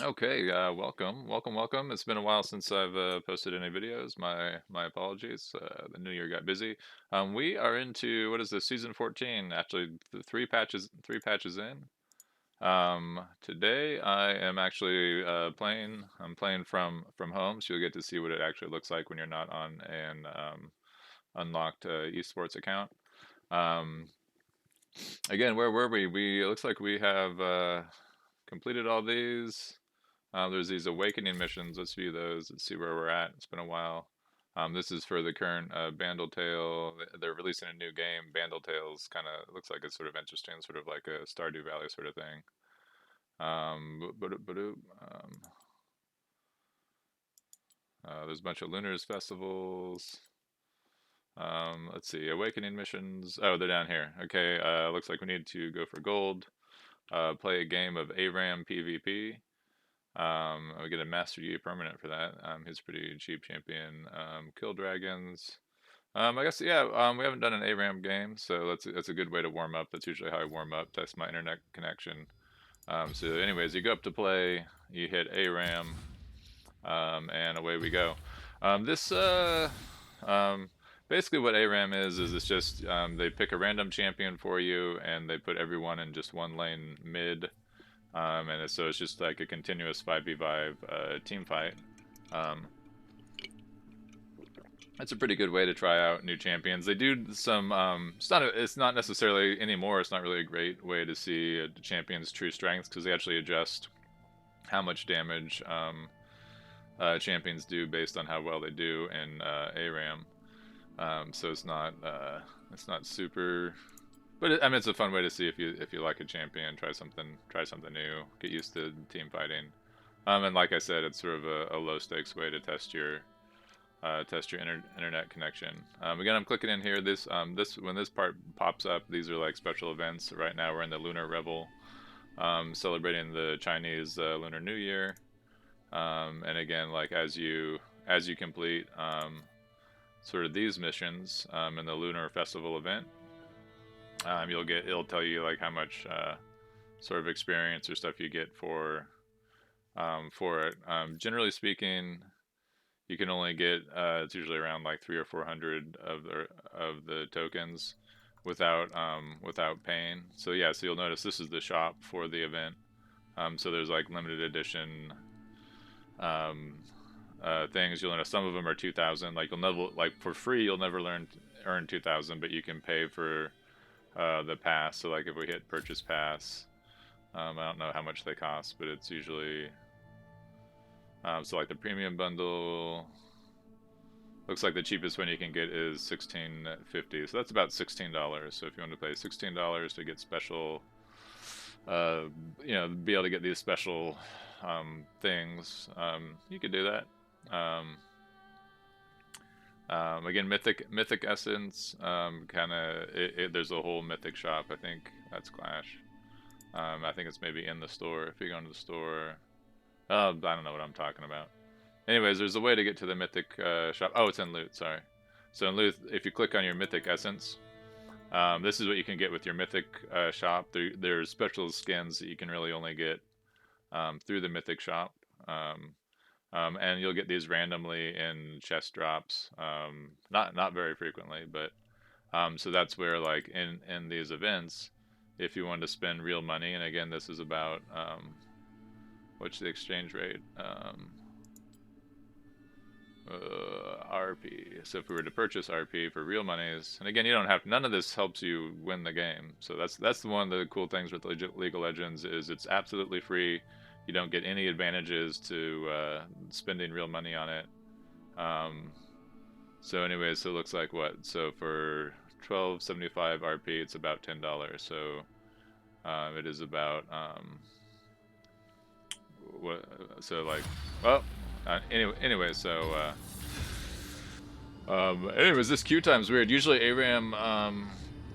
Okay, welcome. It's been a while since I've posted any videos. My apologies. The new year got busy. We are into what is this season 14? Actually, three patches in. Today I am actually playing. I'm playing from home, so you'll get to see what it actually looks like when you're not on an unlocked eSports account. Um, Again, where were we? It looks like we have completed all these. There's these awakening missions. Let's view those. Let's see where we're at. It's been a while. This is for the current Bandle. They're releasing a new game. Bandle Tales kind of looks like it's sort of interesting, sort of like a Stardew Valley sort of thing. There's a bunch of Lunars festivals. Let's see, awakening missions. Oh, they're down here. Okay, looks like we need to go for gold. Play a game of ARAM PvP. I get a Master Yi permanent for that. He's a pretty cheap champion. Kill dragons. I guess yeah. We haven't done an ARAM game, so that's a good way to warm up. That's usually how I warm up. Test my internet connection. So, anyways, you go up to play, you hit ARAM, and away we go. This basically what ARAM is it's just they pick a random champion for you, and they put everyone in just one lane mid. So it's just like a continuous 5v5 team fight. Um, that's a pretty good way to try out new champions. They do some. It's not necessarily anymore. It's not really a great way to see a champion's true strengths because they actually adjust how much damage champions do based on how well they do in ARAM. So it's not super. But I mean, it's a fun way to see if you like a champion, try something new, get used to team fighting. And like I said, it's sort of a low stakes way to test your internet connection. Again, I'm clicking in here. This when this part pops up, these are like special events. Right now, we're in the Lunar Revel, celebrating the Chinese Lunar New Year. And again, like as you complete sort of these missions in the Lunar Festival event, it'll tell you like how much sort of experience or stuff you get for it. Generally speaking, you can only get it's usually around like 300 or 400 of the tokens without paying. So yeah, so you'll notice this is the shop for the event. So there's like limited edition um, things. You'll notice some of them are 2,000. Like you'll never like for free. You'll never earn 2,000, but you can pay for the pass. So like if we hit purchase pass, I don't know how much they cost, but it's usually so like the premium bundle looks like the cheapest one you can get is 16.50. So that's about $16. So if you want to pay $16 to get special, uh, be able to get these special things, you could do that. Um, Again, mythic essence, kind of. There's a whole mythic shop. I think that's Clash. I think it's maybe in the store. If you go into the store, I don't know what I'm talking about. Anyways, there's a way to get to the mythic shop. Oh, it's in loot. Sorry. So in loot, if you click on your mythic essence, this is what you can get with your mythic shop. There's special skins that you can really only get through the mythic shop. And you'll get these randomly in chest drops. Not very frequently, but so that's where like in these events, if you want to spend real money, and again, this is about what's the exchange rate? RP. So if we were to purchase RP for real monies, and again, you don't have none of this helps you win the game. So that's the one of the cool things with League of Legends is it's absolutely free. You don't get any advantages to spending real money on it. So anyways, so it looks like what? So for 12.75 RP, it's about $10. So it is about what? So like, well, anyway, so. Anyways, this queue time's weird. Usually ARAM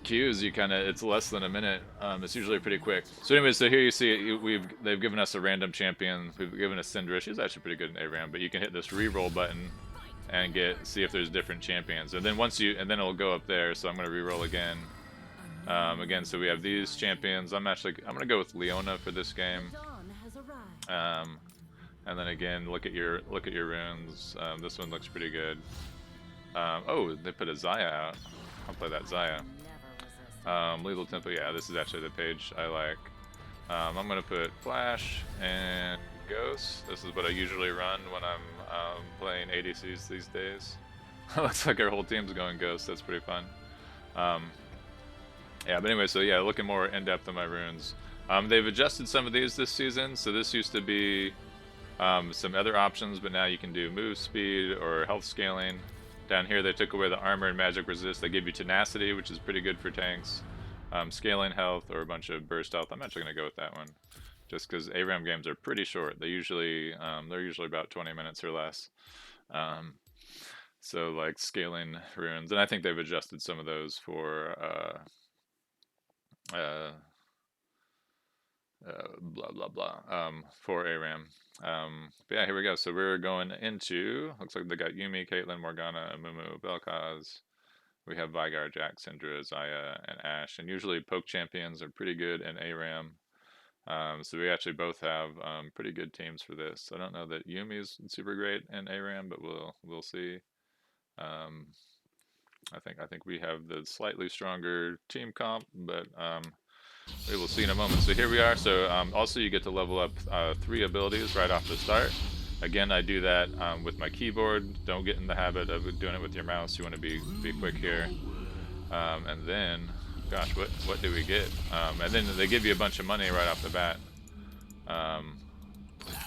queues, it's less than a minute. It's usually pretty quick. So anyways, so here you see they've given us a random champion. We've given us Syndra. She's actually pretty good in ARAM, but you can hit this re-roll button and see if there's different champions. And then then it'll go up there. So I'm gonna re-roll again. Again, so we have these champions. I'm gonna go with Leona for this game. And then again, look at your runes. This one looks pretty good. Oh, they put a Xayah out. I'll play that Xayah. Lethal Tempo, yeah, this is actually the page I like. I'm gonna put Flash and Ghost. This is what I usually run when I'm playing ADCs these days. Looks like our whole team's going Ghost. That's pretty fun. Yeah, but anyway, so yeah, looking more in depth on my runes. They've adjusted some of these this season. So this used to be some other options, but now you can do move speed or health scaling. Down here they took away the armor and magic resist. They give you tenacity, which is pretty good for tanks. Scaling health or a bunch of burst health. I'm actually gonna go with that one, just because ARAM games are pretty short. They're usually about 20 minutes or less. So like scaling runes, and I think they've adjusted some of those for blah blah blah for ARAM. But yeah, here we go. So we're going into, looks like they got Yuumi, Caitlyn, Morgana, Amumu, Bel'Kaz. We have Veigar, Jack, Syndra, Xayah, and Ashe. And usually poke champions are pretty good in ARAM. So we actually both have pretty good teams for this. I don't know that Yumi's super great in ARAM, but we'll see. I think we have the slightly stronger team comp, but we will see in a moment. So here we are. So also you get to level up 3 abilities right off the start. Again, I do that with my keyboard. Don't get in the habit of doing it with your mouse. You want to be quick here. And then, gosh, what do we get? And then they give you a bunch of money right off the bat.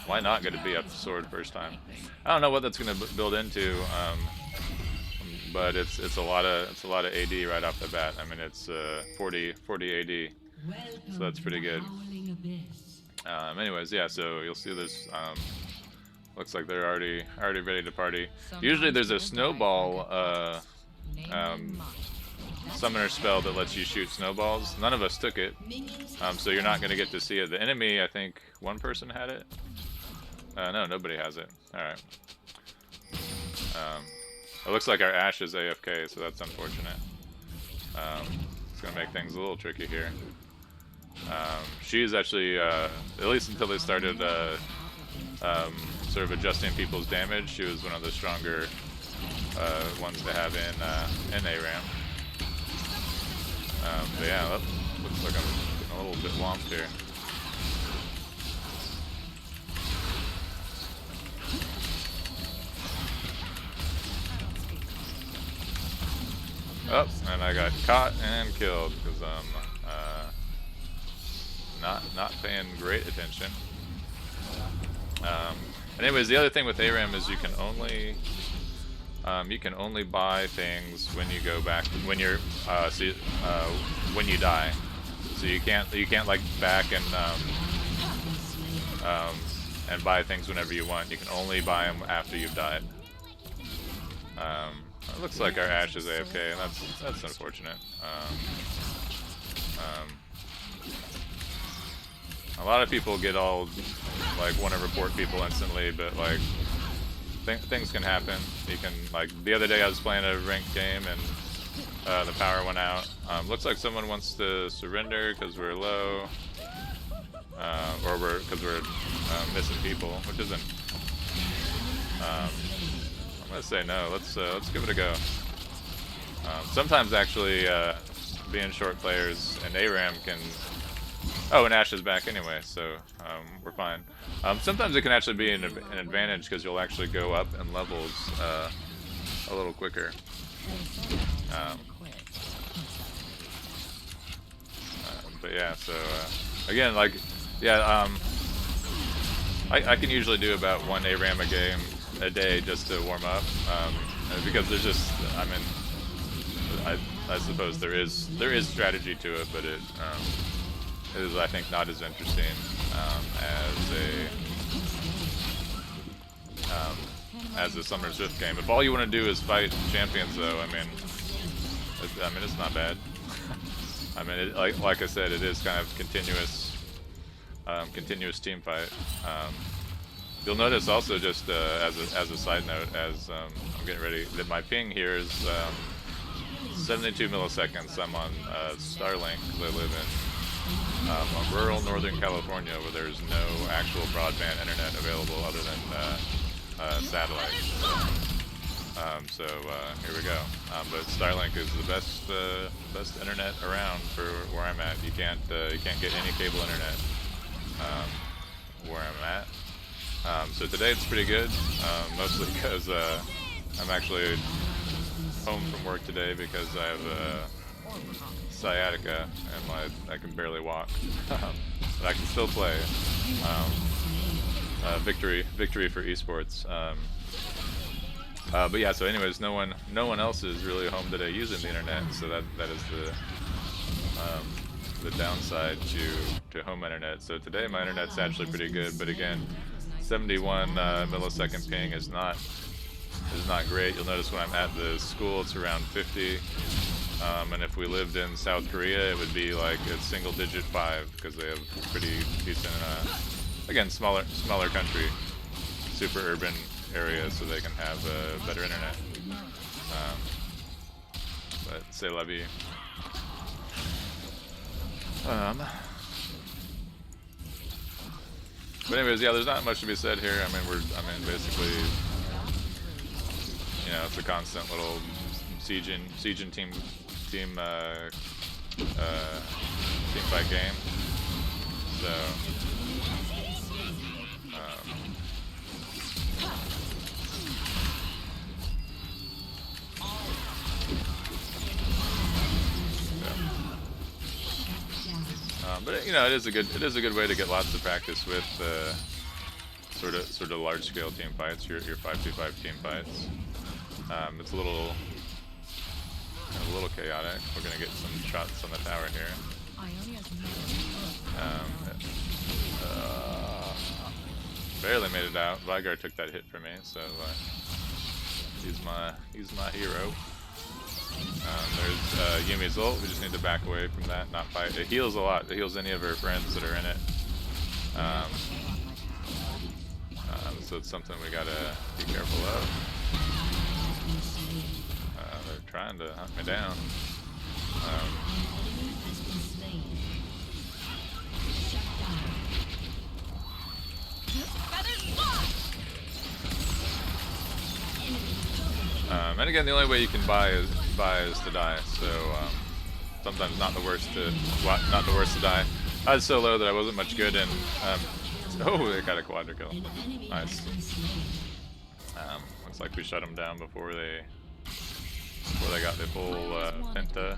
Why not get a BF sword first time? I don't know what that's going to build into. But it's a lot of AD right off the bat. I mean, it's 40 AD. So that's pretty good. Anyways, yeah, so you'll see this, looks like they're already ready to party. Usually there's a snowball summoner spell that lets you shoot snowballs. None of us took it, so you're not going to get to see it. The enemy, I think one person had it. No, nobody has it. Alright. It looks like our Ashe is AFK, so that's unfortunate. It's going to make things a little tricky here. She's actually, at least until they started sort of adjusting people's damage, she was one of the stronger ones to have in ARAM. But yeah, that looks like I'm getting a little bit whomped here. Oh, and I got caught and killed because I'm not paying great attention. Anyways, the other thing with ARAM is you can only buy things when you go back when you're when you die. So you can't like back and buy things whenever you want. You can only buy them after you've died. It looks like our Ashe is AFK, and that's unfortunate. A lot of people get all like want to report people instantly, but like things can happen. You can, like, the other day I was playing a ranked game and the power went out. Looks like someone wants to surrender because we're low, or because we're missing people, which isn't. I'm gonna say no. Let's give it a go. Sometimes actually, being short players and ARAM can. Oh, and Ashe is back anyway, so we're fine. Sometimes it can actually be an advantage because you'll actually go up in levels a little quicker. But yeah, so again, like, yeah, I can usually do about 1 ARAM a day just to warm up, because there's just, I mean, I suppose there is strategy to it, but it is, I think, not as interesting as a Summer Swift game. If all you want to do is fight champions, though, I mean, it's not bad. I mean, like I said, it is kind of continuous team fight. You'll notice also, just as a side note, as I'm getting ready, that my ping here is 72 milliseconds. I'm on Starlink, because I live in rural Northern California where there's no actual broadband internet available other than satellite. Here we go. But Starlink is the best internet around for where I'm at. You can't get any cable internet where I'm at. So today it's pretty good, mostly because I'm actually home from work today because I have sciatica and I can barely walk, but I can still play. Victory for eSports. But yeah, so anyways, no one else is really home today using the internet, so that is the downside to home internet. So today my internet's actually pretty good, but again, 71 millisecond ping is not great. You'll notice when I'm at the school, it's around 50. And if we lived in South Korea, it would be like a single-digit 5 because they have pretty decent, again, smaller country, super urban areas, so they can have better internet. But c'est la vie. But anyways, yeah, there's not much to be said here. I mean, basically, you know, it's a constant little sieging team fight game. So, but you know, it is a good way to get lots of practice with sort of large scale team fights, your 5v5 team fights. It's a little chaotic. We're gonna get some shots on the tower here. Barely made it out. Vigar took that hit for me, so he's my hero. There's Yumi's ult. We just need to back away from that, not fight. It heals a lot. It heals any of her friends that are in it. So it's something we gotta be careful of. They're trying to hunt me down. And again, the only way you can buy is to die. So sometimes not the worst to die. I was so low that I wasn't much good, and oh, they got a quadra kill. Nice. Looks like we shut them down before they got the full penta.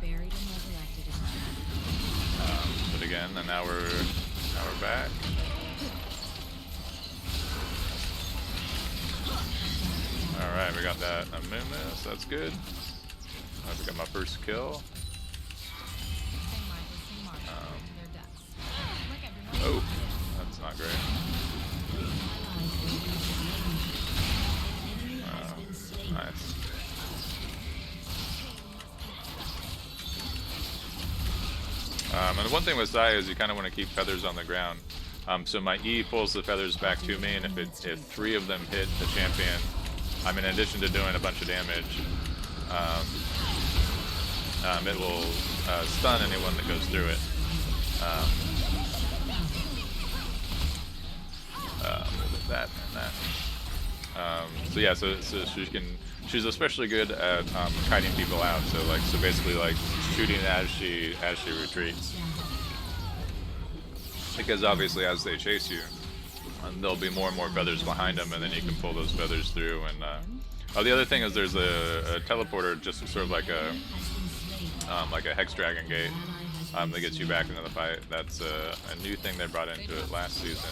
But again, and now we're back. Alright, we got that Amumu, so that's good. I got my first kill. Oh, that's not great. Nice. And the one thing with Xayah is you kind of want to keep feathers on the ground. So my E pulls the feathers back to me, and if 3 of them hit the champion, I mean, in addition to doing a bunch of damage, it will stun anyone that goes through it. That and that. So yeah, so she's especially good at kiting people out. So basically like shooting as she retreats. Because obviously as they chase you, there'll be more and more feathers behind them, and then you can pull those feathers through. And the other thing is there's a teleporter, just sort of like a hex dragon gate that gets you back into the fight. That's a new thing they brought into it last season.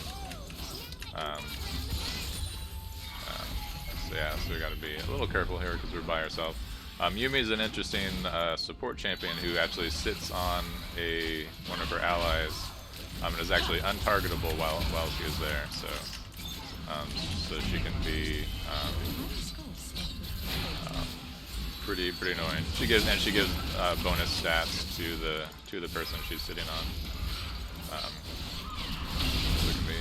So yeah, so we got to be a little careful here because we're by ourselves. Yumi's an interesting support champion who actually sits on one of her allies. And is actually untargetable while she is there, so she can be pretty annoying. She gives bonus stats to the person she's sitting on. So it can be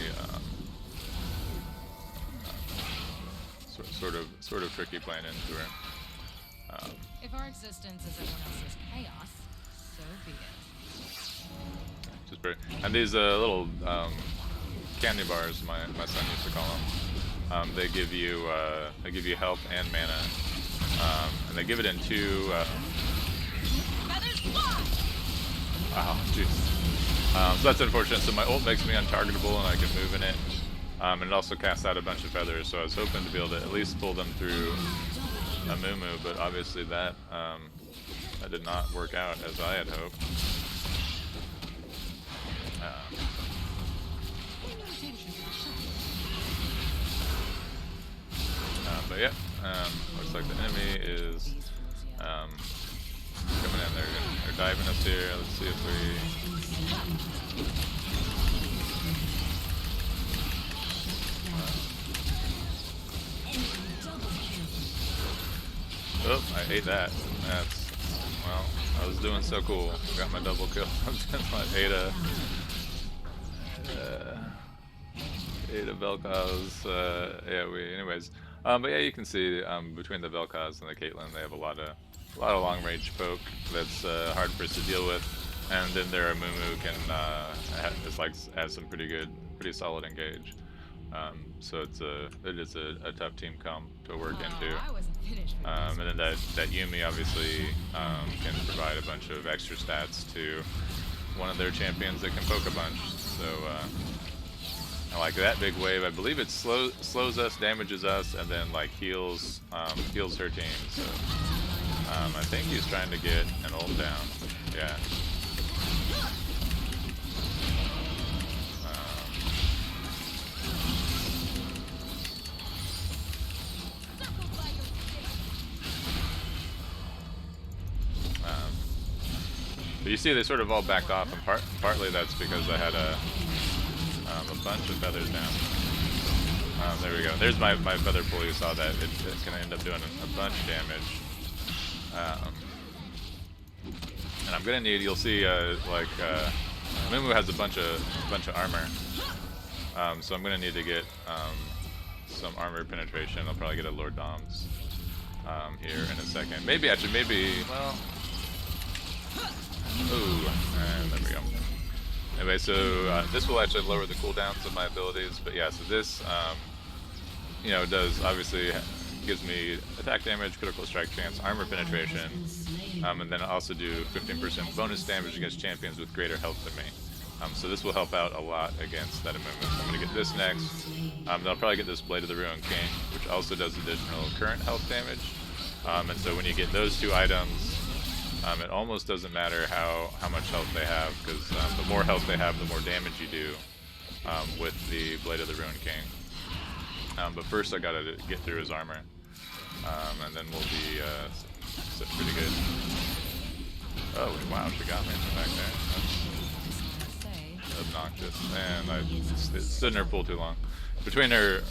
sort of tricky playing into her. If our existence is everyone else's chaos, so be it. Just pretty. And these little candy bars, my son used to call them. They give you health and mana, and they give it in two. Oh, jeez. So that's unfortunate. So my ult makes me untargetable, and I can move in it. And it also casts out a bunch of feathers. So I was hoping to be able to at least pull them through a Moo, but obviously that did not work out as I had hoped. But yeah, looks like the enemy is coming in. They're diving us here. Let's see if we. Oh, I hate that. That's, well, I was doing so cool. Got my double kill. Ada Vel'Koz, AoE. Anyways, but yeah, you can see between the Vel'Koz and the Caitlyn, they have a lot of long range poke that's hard for us to deal with, and then their Amumu can has some pretty solid engage. So it is a tough team comp to work into. And then that Yuumi obviously can provide a bunch of extra stats to one of their champions that can poke a bunch. So I like that big wave. I believe it slows us, damages us, and then like heals her team. So I think he's trying to get an ult down. Yeah. But you see they sort of all backed off, and partly that's because I had a bunch of feathers down. There we go. There's my feather pool. You saw that. It's going to end up doing a bunch of damage. And I'm going to need, you'll see, Mumu has a bunch of armor. So I'm going to need to get some armor penetration. I'll probably get a Lord Doms here in a second. Maybe, well... Ooh, and there we go. Anyway, so this will actually lower the cooldowns of my abilities, but yeah, so this, you know, does obviously gives me attack damage, critical strike chance, armor penetration, and then I also do 15% bonus damage against champions with greater health than me. So this will help out a lot against that Amumu. So I'm going to get this next. Then I'll probably get this Blade of the Ruined King, which also does additional current health damage. And so when you get those two items, it almost doesn't matter how much health they have, because the more health they have, the more damage you do with the Blade of the Ruined King. But first I gotta get through his armor, and then we'll be sitting pretty good. Oh wow, she got me back there. That's obnoxious. And I stood in her pool too long. Between her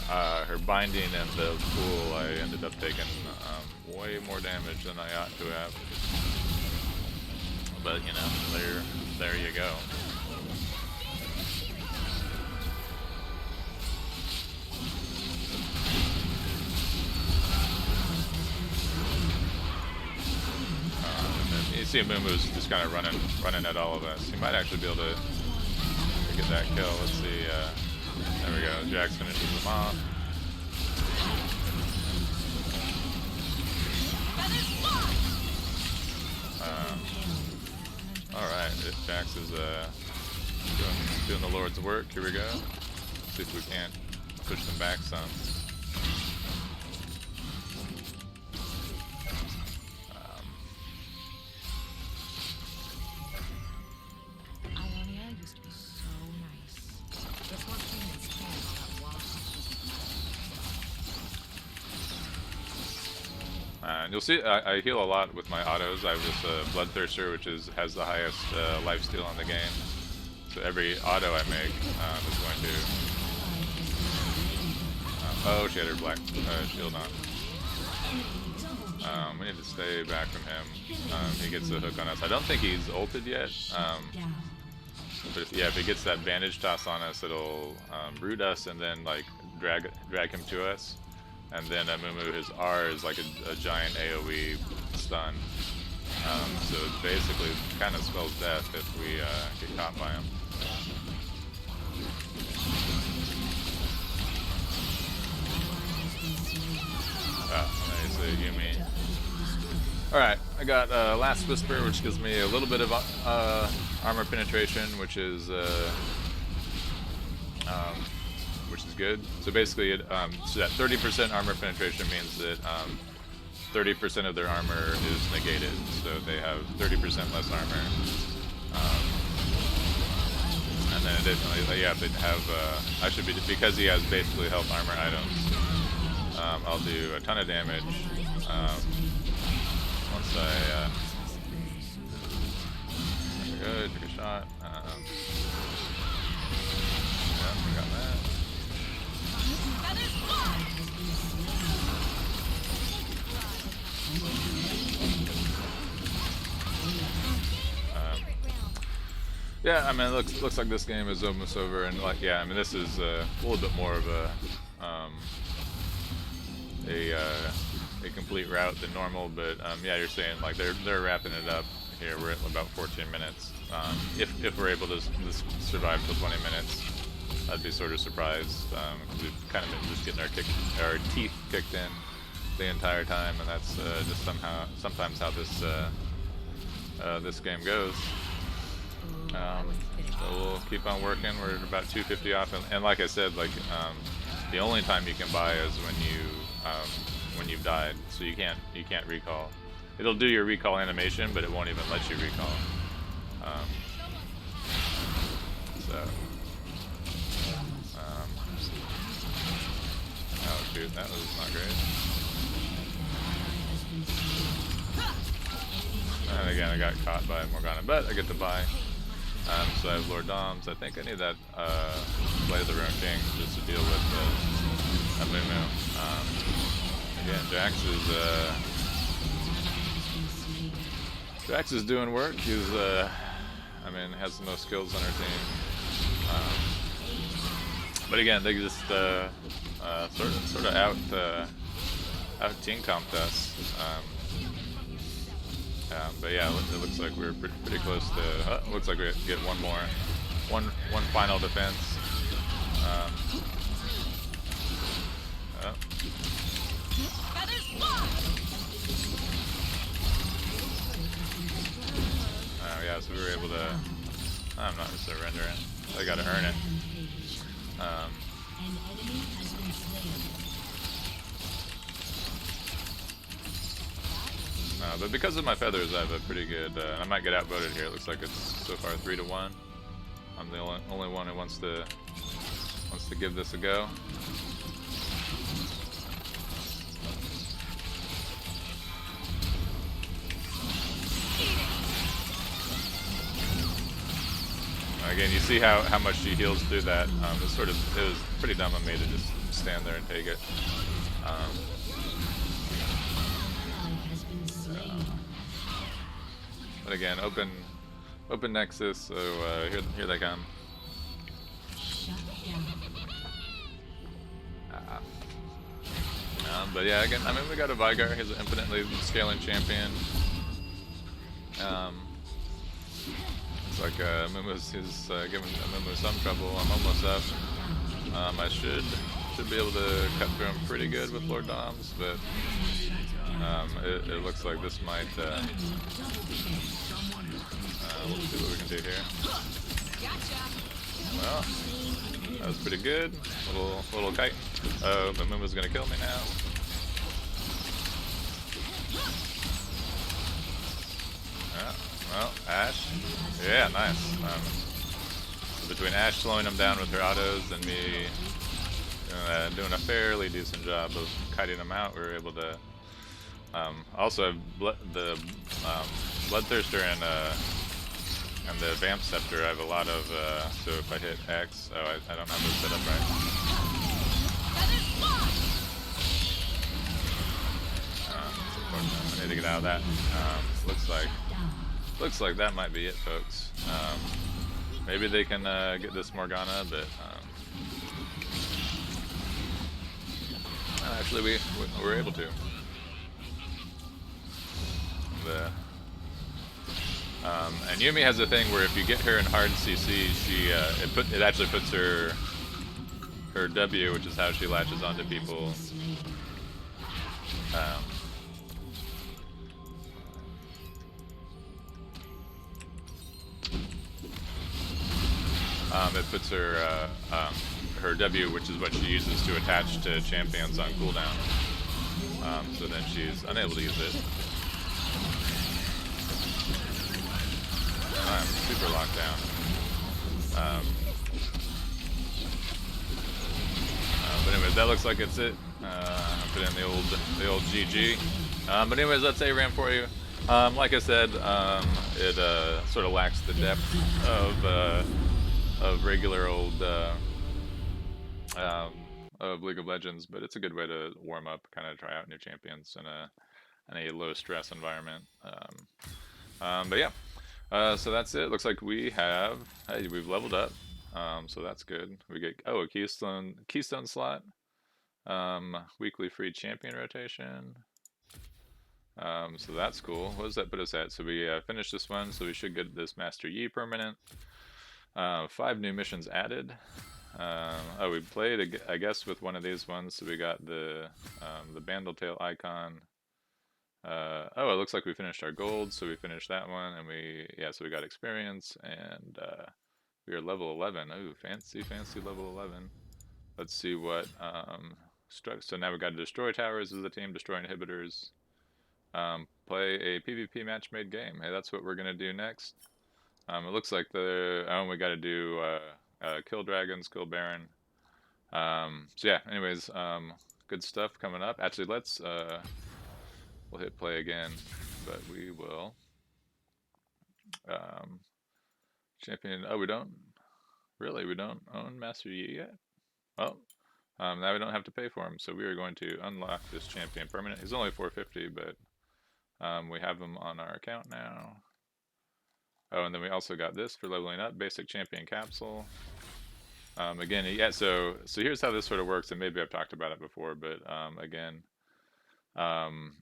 binding and the pool, I ended up taking way more damage than I ought to have. But you know, there you go. You see Mumu's just kind of running at all of us. He might actually be able to get that kill. Let's see. There we go. Jax finishes him off. Alright, Jax is doing the Lord's work. Here we go. Let's see if we can't push them back some. And you'll see I heal a lot with my autos. I have this Bloodthirster, which has the highest lifesteal in the game. So every auto I make is going to... oh, she had her black shield on. We need to stay back from him. He gets the hook on us. I don't think he's ulted yet. But if he gets that bandage toss on us, it'll root us and then like drag him to us. And then Mumu, his R is like a giant AoE stun. So it basically kind of spells death if we get caught by him. Oh, nice, Yumi. Alright, I got Last Whisper, which gives me a little bit of armor penetration, which is good. So basically, so that 30% armor penetration means that 30% of their armor is negated, so they have 30% less armor. And then additionally, yeah, they have, I should be, because he has basically health armor items, I'll do a ton of damage once I, there we go, took a shot. Yeah, we got that. Yeah, I mean, it looks like this game is almost over, and like, yeah, I mean, this is a little bit more of a complete route than normal, but yeah, you're saying like they're wrapping it up here. We're at about 14 minutes. If we're able to survive till 20 minutes, I'd be sort of surprised because we've kind of been just getting our teeth kicked in the entire time, and that's just sometimes how this game goes. So we'll keep on working. We're at about 250 off, and like I said, like the only time you can buy is when you've died, so you can't recall. It'll do your recall animation, but it won't even let you recall. Oh shoot, that was not great. And again, I got caught by Morgana, but I get to buy. So I have Lord Doms. I think I need that Blade of the Ruined King just to deal with Amumu. Again, Jax is doing work. He's I mean, has the most skills on her team. But again, they just sort of out team comped us. But yeah, it looks like we're pretty close to. Looks like we get one final defense. Yeah, so we were able to. I'm not surrendering. I gotta earn it. But because of my feathers, I have a pretty good. I might get outvoted here. It looks like it's so far 3-1. I'm the only one who wants to give this a go. Again, you see how much she heals through that. It was pretty dumb of me to just stand there and take it. But again, open Nexus, so here they come. But yeah, again, I mean, we got a Vygar. He's an infinitely scaling champion. It's like Mumu's giving Mumu some trouble. I'm almost up. I should be able to cut through him pretty good with Lord Doms, but it looks like this might. Let's see what we can do here. Well, that was pretty good. Little kite. Oh, but Mumu's gonna kill me now. Well, Ashe. Yeah, nice. Between Ashe slowing him down with her autos and me doing a fairly decent job of kiting him out, we were able to. Also, the Bloodthirster and the Vamp Scepter, I have a lot of. So if I hit X, I don't have this set up right. I need to get out of that. Looks like that might be it, folks. Maybe they can get this Morgana, but actually we were able to. And Yumi has a thing where if you get her in hard CC, it actually puts her W, which is how she latches onto people. Um, it puts her W, which is what she uses to attach to champions on cooldown. So then she's unable to use it. I'm super locked down. Um, but anyways, that looks like it's it. Put in the old GG. But anyways, that's ARAM for you. Like I said, it sort of lacks the depth of regular old um, of League of Legends, but it's a good way to warm up, kind of try out new champions in a low stress environment. But yeah, so that's it. Looks like we've leveled up. So that's good. We get a keystone slot. Weekly free champion rotation. So that's cool. What does that put us at? So we finished this one, so we should get this Master Yi permanent. 5 new missions added. Oh, we played, I guess, with one of these ones. So we got the Bandletail icon. Oh, it looks like we finished our gold, so we finished that one, and so we got experience, and we are level 11. Oh, fancy, fancy level 11. Let's see what, so now we got to destroy towers as a team, destroy inhibitors, play a PvP match-made game. Hey, that's what we're gonna do next. It looks like we got to do kill dragons, kill baron. So yeah, anyways, good stuff coming up. Actually, we'll hit play again, but we will um, champion. Oh, we don't own Master Yi yet. Well, now we don't have to pay for him, so we are going to unlock this champion permanent. He's only 450, but we have him on our account now. Oh, and then we also got this for leveling up, basic champion capsule. Again, yeah. So here's how this sort of works, and maybe I've talked about it before, but again, um,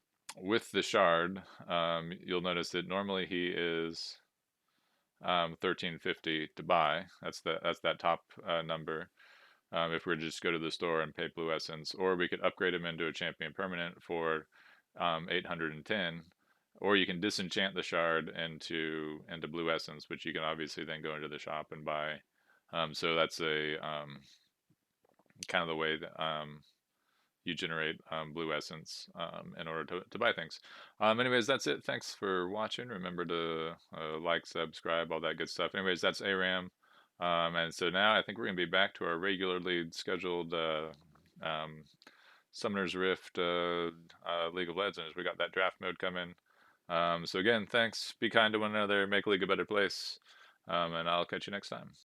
with the shard, you'll notice that normally he is 1350 to buy. That's that top number. If we were to just go to the store and pay blue essence, or we could upgrade him into a champion permanent for 810, or you can disenchant the shard into blue essence, which you can obviously then go into the shop and buy. So that's a kind of the way that you generate blue essence in order to buy things. Anyways, that's it. Thanks for watching. Remember to like, subscribe, all that good stuff. Anyways, that's ARAM. And so now I think we're going to be back to our regularly scheduled um, Summoner's Rift League of Legends. We got that draft mode coming. So again, thanks. Be kind to one another. Make League a better place. And I'll catch you next time.